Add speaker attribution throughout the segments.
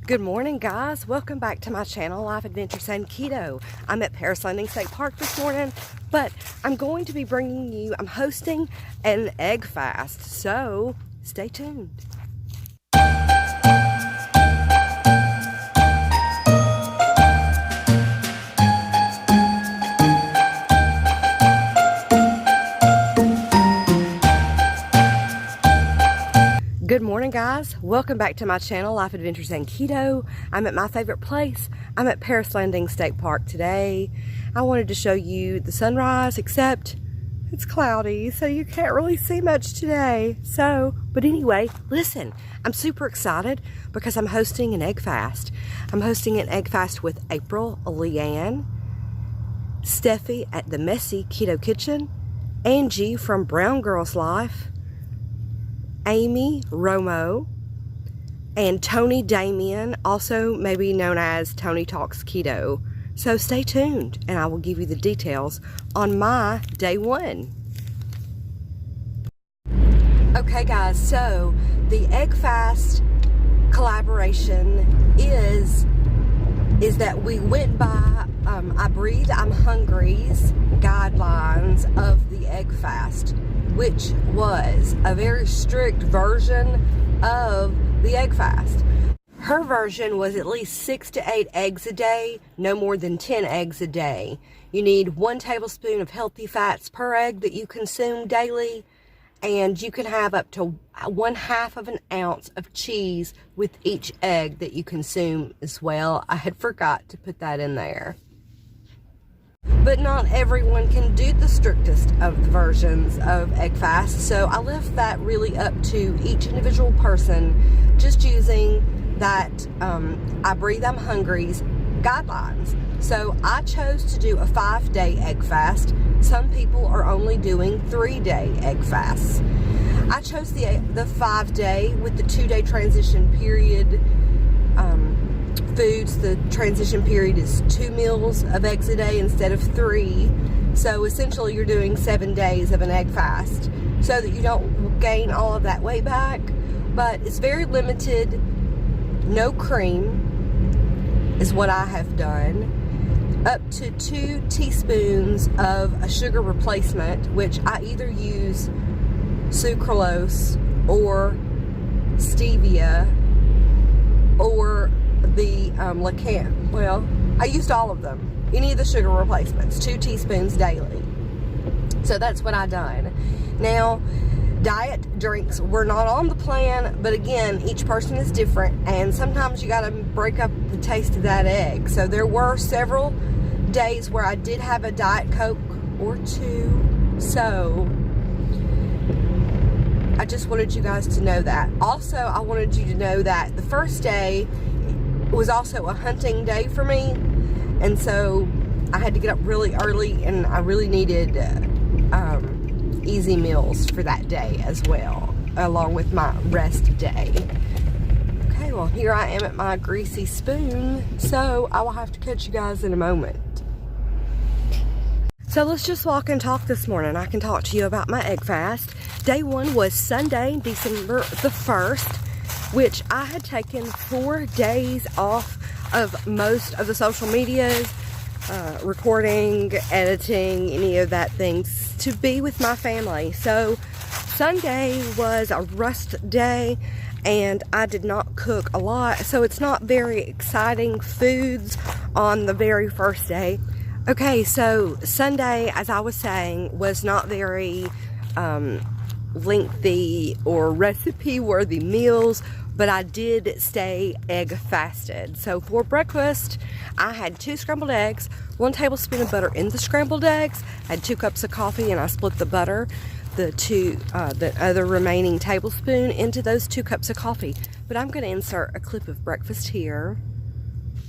Speaker 1: Good morning, guys. Welcome back to my channel, Life Adventures and Keto. I'm at Paris Landing State Park this morning, but I'm going to be bringing you, I'm hosting an egg fast, so stay tuned. Good morning, guys. Welcome back to my channel, Life Adventures and Keto. I'm at my favorite place. I'm at Paris Landing State Park today. I wanted to show you the sunrise, except it's cloudy, so you can't really see much today. But anyway, listen, I'm super excited because I'm hosting an egg fast. I'm hosting an egg fast with April, Leighann, Stephie at the Messy Keto Kitchen, Angie from BrownGirl Life, Amy, Romo, and Toni Damian, also maybe known as Toni Talks Keto. So stay tuned and I will give you the details on my day one. Okay guys, so the egg fast collaboration is that we went by I Breathe, I'm Hungry's guidelines of the egg fast, which was a very strict version of the egg fast. Her version was at least 6 to 8 eggs a day, no more than 10 eggs a day. You need 1 tablespoon of healthy fats per egg that you consume daily, and you can have up to 1/2 of an ounce of cheese with each egg that you consume as well. I had forgot to put that in there. But not everyone can do the strictest of the versions of egg fast, so I left that really up to each individual person, just using that I Breathe, I'm Hungry's guidelines. So I chose to do a 5-day egg fast. Some people are only doing 3-day egg fasts. I chose the 5-day with the 2-day transition period foods. The transition period is 2 meals of eggs a day instead of 3. So essentially you're doing 7 days of an egg fast so that you don't gain all of that weight back. But it's very limited. No cream is what I have done. Up to 2 teaspoons of a sugar replacement, which I either use sucralose or stevia or the Leighann. Well, I used all of them. Any of the sugar replacements, 2 teaspoons daily. So that's what I done. Now, diet drinks were not on the plan, but again, each person is different, and sometimes you gotta break up the taste of that egg. So there were several days where I did have a Diet Coke or 2. So I just wanted you guys to know that. Also, I wanted you to know that the first day was also a hunting day for me, and so I had to get up really early, and I really needed easy meals for that day as well, along with my rest day. Okay, well, here I am at my greasy spoon, so I will have to catch you guys in a moment. So let's just walk and talk this morning. I can talk to you about my egg fast. Day one was Sunday, December the 1st, which I had taken 4 days off of most of the social medias, recording, editing, any of that things, to be with my family. So Sunday was a rest day, and I did not cook a lot, so it's not very exciting foods on the very first day. Okay, so Sunday, as I was saying, was not very lengthy or recipe worthy meals, but I did stay egg fasted. So for breakfast, I had 2 scrambled eggs, 1 tablespoon of butter in the scrambled eggs, I had 2 cups of coffee, and I split the butter, the other remaining tablespoon, into those 2 cups of coffee. But I'm gonna insert a clip of breakfast here.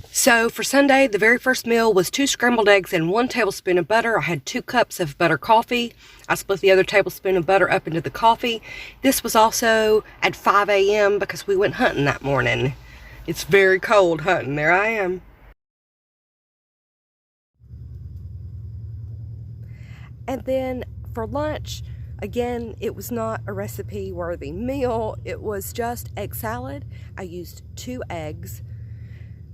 Speaker 1: So for Sunday, the very first meal was 2 scrambled eggs and 1 tablespoon of butter. I had 2 cups of butter coffee. I split the other tablespoon of butter up into the coffee. This was also at 5 a.m. because we went hunting that morning. It's very cold hunting. There I am. And then for lunch, again, it was not a recipe worthy meal. It was just egg salad. I used 2 eggs,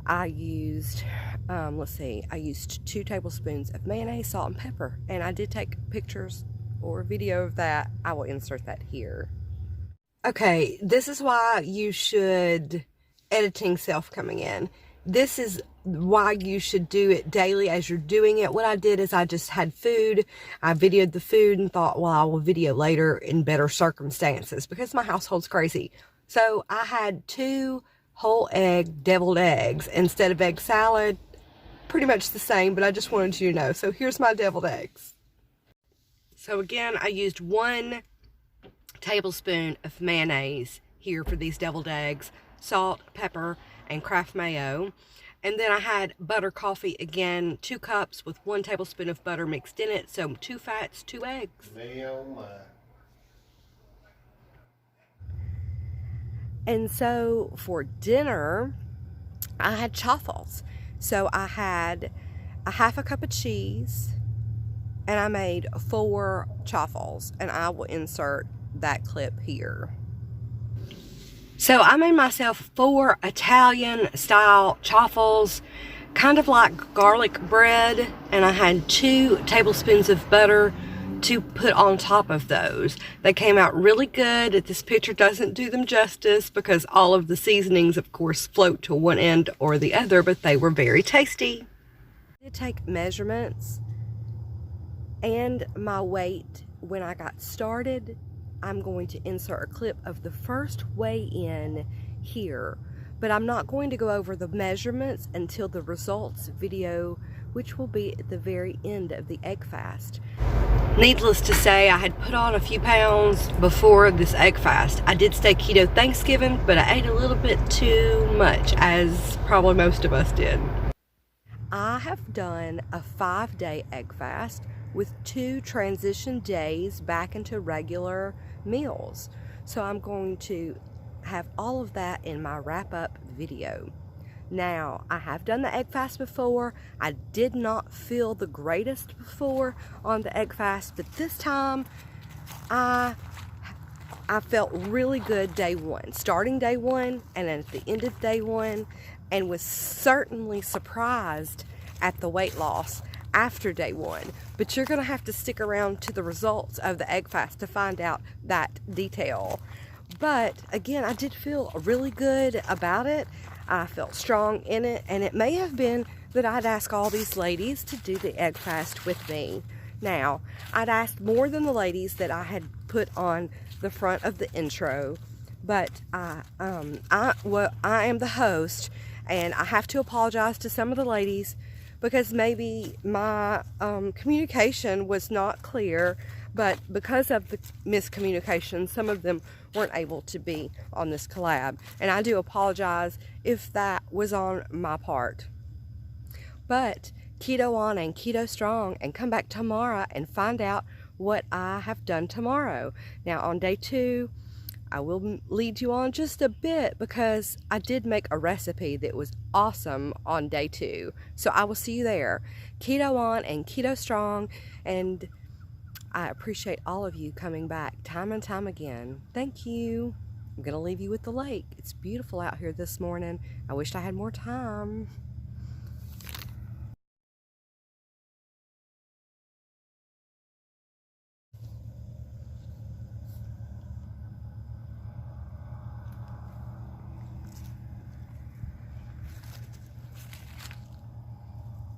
Speaker 1: I used, let's see, I used 2 tablespoons of mayonnaise, salt, and pepper. And I did take pictures or video of that. I will insert that here. Okay, this is why you should, editing self coming in. This is why you should do it daily as you're doing it. What I did is I just had food. I videoed the food and thought, well, I will video later in better circumstances because my household's crazy. So I had 2 whole egg deviled eggs instead of egg salad. Pretty much the same, but I just wanted you to know. So here's my deviled eggs. So again, I used 1 tablespoon of mayonnaise here for these deviled eggs, salt, pepper, and Kraft mayo. And then I had butter coffee, again, 2 cups with 1 tablespoon of butter mixed in it. So 2 fats, 2 eggs. And so for dinner, I had chaffles. So I had a half a cup of cheese, and I made 4 chaffles, and I will insert that clip here. So I made myself 4 Italian style chaffles, kind of like garlic bread, and I had 2 tablespoons of butter to put on top of those. They came out really good. This picture doesn't do them justice because all of the seasonings, of course, float to one end or the other, but they were very tasty. I did take measurements and my weight when I got started. I'm going to insert a clip of the first weigh-in here, but I'm not going to go over the measurements until the results video, which will be at the very end of the egg fast. Needless to say, I had put on a few pounds before this egg fast. I did stay keto Thanksgiving, but I ate a little bit too much, as probably most of us did. I have done a 5-day egg fast with 2 transition days back into regular meals. So I'm going to have all of that in my wrap-up video. Now, I have done the egg fast before. I did not feel the greatest before on the egg fast, but this time I felt really good day 1, starting day 1 and at the end of day 1, and was certainly surprised at the weight loss after day 1. But you're gonna have to stick around to the results of the egg fast to find out that detail. But again, I did feel really good about it. I felt strong in it, and it may have been that I'd ask all these ladies to do the egg fast with me. Now, I'd asked more than the ladies that I had put on the front of the intro, but I am the host, and I have to apologize to some of the ladies because maybe my communication was not clear, but because of the miscommunication, some of them weren't able to be on this collab, and I do apologize if that was on my part. But keto on and keto strong, and come back tomorrow and find out what I have done tomorrow. Now on day 2, I will lead you on just a bit because I did make a recipe that was awesome on day 2. So I will see you there. Keto on and keto strong, and I appreciate all of you coming back time and time again. Thank you. I'm going to leave you with the lake. It's beautiful out here this morning. I wished I had more time.